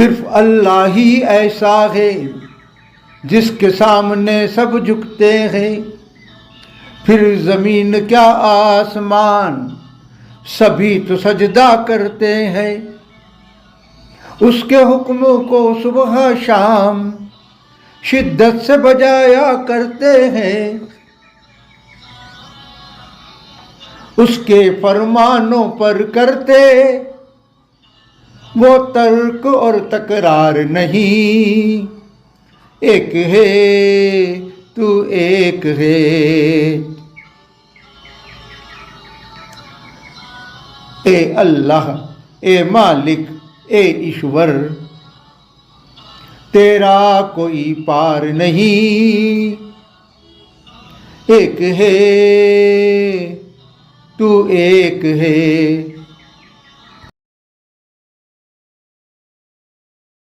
सिर्फ अल्लाह ही ऐसा है जिसके सामने सब झुकते हैं, फिर ज़मीन क्या आसमान सभी तो सजदा करते हैं। उसके हुक्म को सुबह शाम शिद्दत से बजाया करते हैं, उसके फरमानों पर करते वो तर्क और तकरार नहीं। एक है तू एक है। ए अल्लाह, ए मालिक, ए ईश्वर, तेरा कोई पार नहीं। एक है तू एक है।